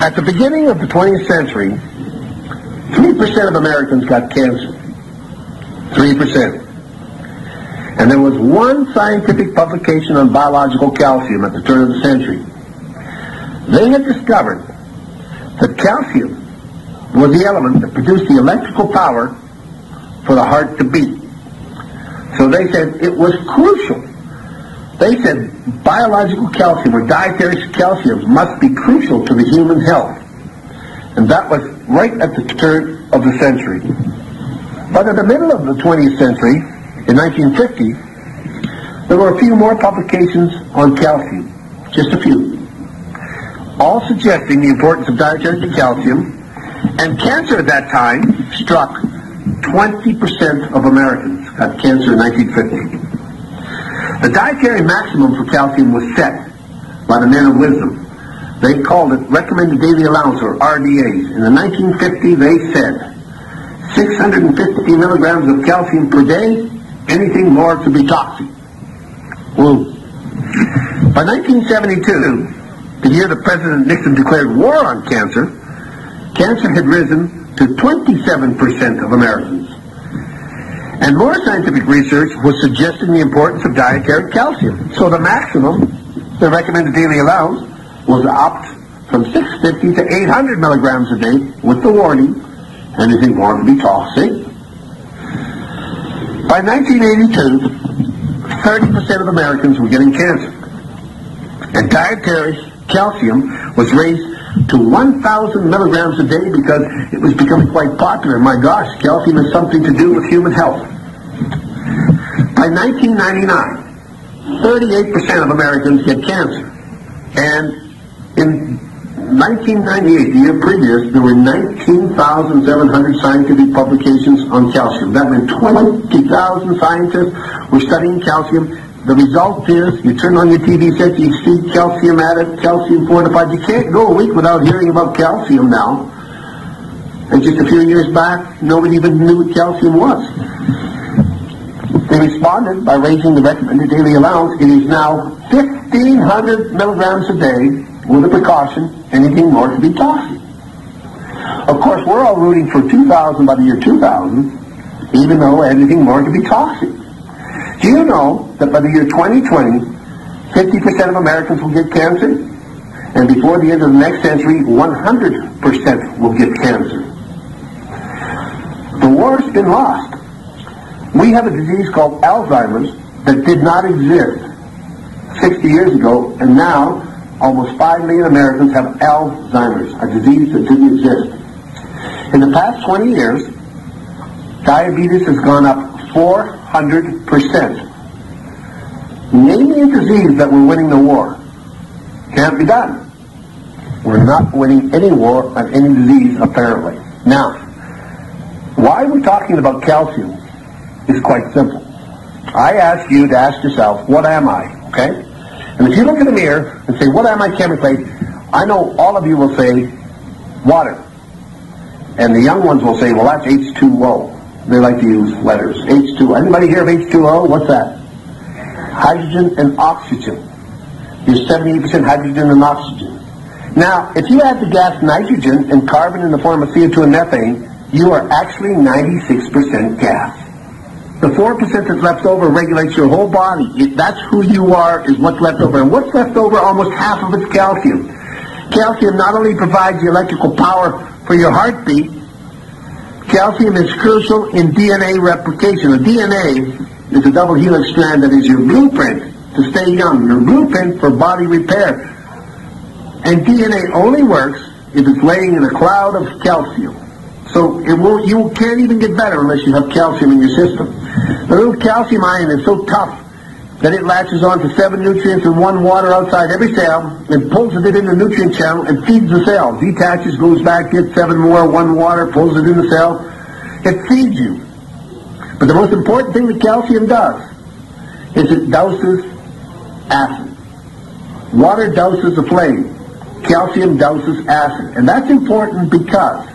At the beginning of the 20th century, 3% of Americans got cancer. 3%. And there was one scientific publication on biological calcium at the turn of the century. They had discovered that calcium was the element that produced the electrical power for the heart to beat. So they said it was crucial. They said biological calcium or dietary calcium must be crucial to the human health. And that was right at the turn of the century. But in the middle of the 20th century, in 1950, there were a few more publications on calcium. Just a few. All suggesting the importance of dietary calcium. And cancer at that time struck 20% of Americans got cancer in 1950. The dietary maximum for calcium was set by the men of wisdom. They called it recommended daily allowance, or RDAs. In the 1950, they said 650 milligrams of calcium per day, anything more to be toxic. Whoa. By 1972, the year that President Nixon declared war on cancer, cancer had risen to 27% of Americans. And more scientific research was suggesting the importance of dietary calcium. So the maximum, the recommended daily allowance, was upped from 650 to 800 milligrams a day, with the warning, anything more to be toxic. By 1982, 30% of Americans were getting cancer. And dietary calcium was raised to 1,000 milligrams a day because it was becoming quite popular. My gosh, calcium has something to do with human health. By 1999, 38% of Americans get cancer. And in 1998, the year previous, there were 19,700 scientific publications on calcium. That meant 20,000 scientists were studying calcium. The result is, you turn on your TV set, you see calcium added, calcium fortified. You can't go a week without hearing about calcium now. And just a few years back, nobody even knew what calcium was. They responded by raising the recommended daily allowance. It is now 1,500 milligrams a day, with a precaution, anything more to be toxic. Of course, we're all rooting for 2,000 by the year 2000, even though anything more to be toxic. Do you know that by the year 2020, 50% of Americans will get cancer? And before the end of the next century, 100% will get cancer. The war's been lost. We have a disease called Alzheimer's that did not exist 60 years ago, and now almost 5 million Americans have Alzheimer's, a disease that didn't exist. In the past 20 years, diabetes has gone up 400%. Name me a disease that we're winning the war. Can't be done. We're not winning any war on any disease, apparently. Now, why we're talking about calcium is quite simple. I ask you to ask yourself, what am I? Okay? And if you look in the mirror and say, what am I chemically? I know all of you will say, water. And the young ones will say, well, that's H2O. They like to use letters. H2O. Anybody hear of H2O? What's that? Hydrogen and oxygen. You're 78% hydrogen and oxygen. Now, if you add the gas nitrogen and carbon in the form of CO2 and methane, you are actually 96% gas. The 4% that's left over regulates your whole body. That's who you are, is what's left over. And what's left over, almost half of it's calcium. Calcium not only provides the electrical power for your heartbeat, calcium is crucial in DNA replication. The DNA is a double helix strand that is your blueprint to stay young, your blueprint for body repair. And DNA only works if it's laying in a cloud of calcium. So you can't even get better unless you have calcium in your system. The little calcium ion is so tough that it latches on to 7 nutrients and 1 water outside every cell and pulls it in the nutrient channel and feeds the cell. Detaches, goes back, gets 7 more, 1 water, pulls it in the cell. It feeds you. But the most important thing that calcium does is it douses acid. Water douses a flame. Calcium douses acid. And that's important because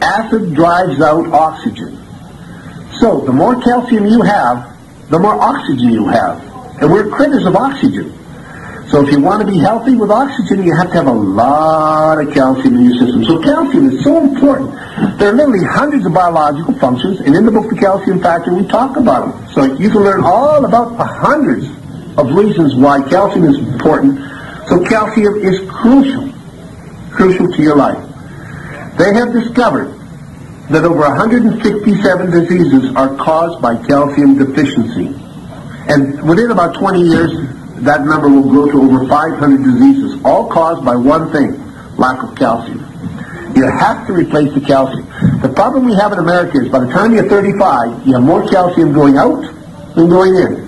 acid drives out oxygen. So the more calcium you have, the more oxygen you have. And we're critters of oxygen. So if you want to be healthy with oxygen, you have to have a lot of calcium in your system. So calcium is so important. There are literally hundreds of biological functions, and in the book, The Calcium Factor, we talk about them. So you can learn all about the hundreds of reasons why calcium is important. So calcium is crucial to your life. They have discovered that over 167 diseases are caused by calcium deficiency. And within about 20 years, that number will grow to over 500 diseases, all caused by one thing, lack of calcium. You have to replace the calcium. The problem we have in America is by the time you're 35, you have more calcium going out than going in.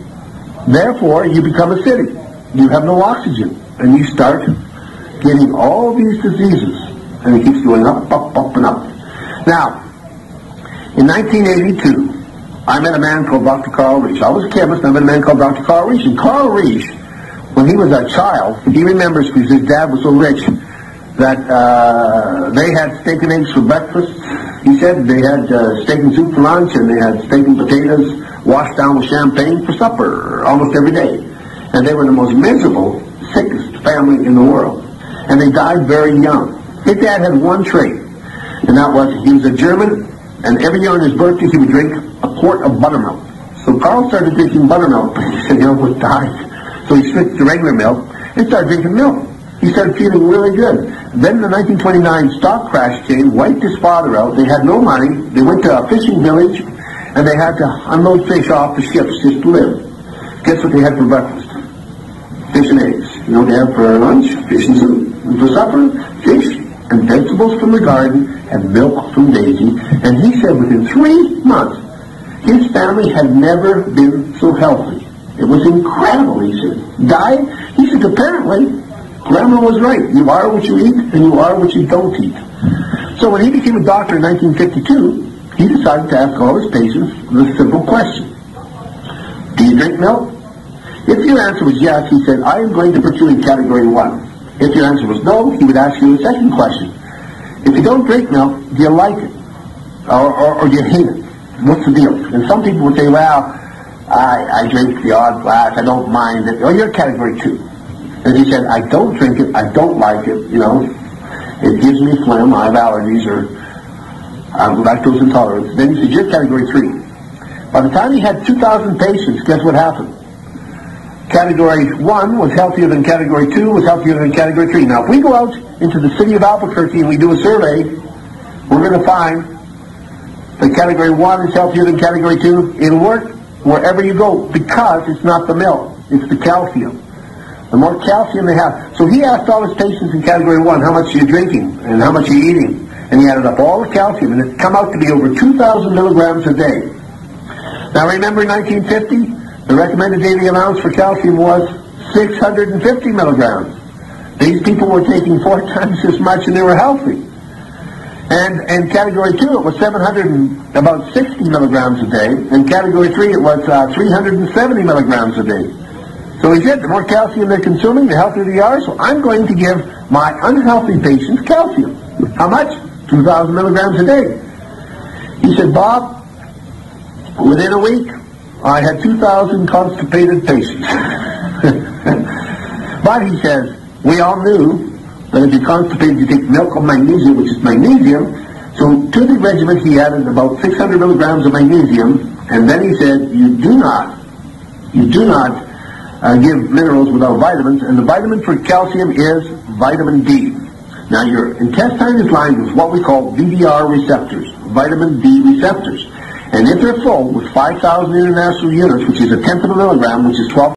Therefore, you become acidic. You have no oxygen. And you start getting all these diseases. And it keeps going up, up, and up. Now, in 1982, I met a man called Dr. Carl Reich. I was a chemist, and I met a man called Dr. Carl Reich. And Carl Reich, when he was a child, he remembers because his dad was so rich that they had steak and eggs for breakfast. He said they had steak and soup for lunch, and they had steak and potatoes washed down with champagne for supper almost every day. And they were the most miserable, sickest family in the world. And they died very young. His dad had one trait, and that was he was a German, and every year on his birthday he would drink a quart of buttermilk. So Carl started drinking buttermilk, but he said he almost died. So he switched to regular milk and started drinking milk. He started feeling really good. Then the 1929 stock crash came, wiped his father out. They had no money. They went to a fishing village, and they had to unload fish off the ships just to live. Guess what they had for breakfast? Fish and eggs. You know what they had for lunch? Fish and soup. And for supper, fish and vegetables from the garden and milk from Daisy. And he said within 3 months, his family had never been so healthy. It was incredible, he said. Diet? He said, apparently, Grandma was right. You are what you eat, and you are what you don't eat. So when he became a doctor in 1952, he decided to ask all his patients the simple question. Do you drink milk? If your answer was yes, he said, I am going to put you in category 1. If your answer was no, he would ask you the second question. If you don't drink milk, do you like it? Or do you hate it? What's the deal? And some people would say, well, I drink the odd glass, I don't mind it. Oh, you're category 2. And he said, I don't drink it, I don't like it, you know. It gives me phlegm, I have allergies, or I'm lactose intolerant. Then he said, you're category 3. By the time he had 2,000 patients, guess what happened? Category 1 was healthier than Category 2, was healthier than Category 3. Now, if we go out into the city of Albuquerque and we do a survey, we're going to find that Category 1 is healthier than Category 2. It'll work wherever you go because it's not the milk, it's the calcium. The more calcium they have. So he asked all his patients in Category 1, how much are you drinking and how much are you eating? And he added up all the calcium, and it come out to be over 2,000 milligrams a day. Now, remember in 1950? The recommended daily allowance for calcium was 650 milligrams. These people were taking 4 times as much and they were healthy. And in Category 2, it was about 60 milligrams a day. In Category 3, it was 370 milligrams a day. So he said, the more calcium they're consuming, the healthier they are. So I'm going to give my unhealthy patients calcium. How much? 2,000 milligrams a day. He said, Bob, within a week, I had 2,000 constipated patients. But he says, we all knew that if you're constipated, you take milk of magnesia, which is magnesium. So to the regimen, he added about 600 milligrams of magnesium. And then he said, you do not give minerals without vitamins. And the vitamin for calcium is vitamin D. Now, your intestine is lined with what we call VDR receptors, vitamin D receptors. And if they're full with 5,000 international units, which is a tenth of a milligram, which is 12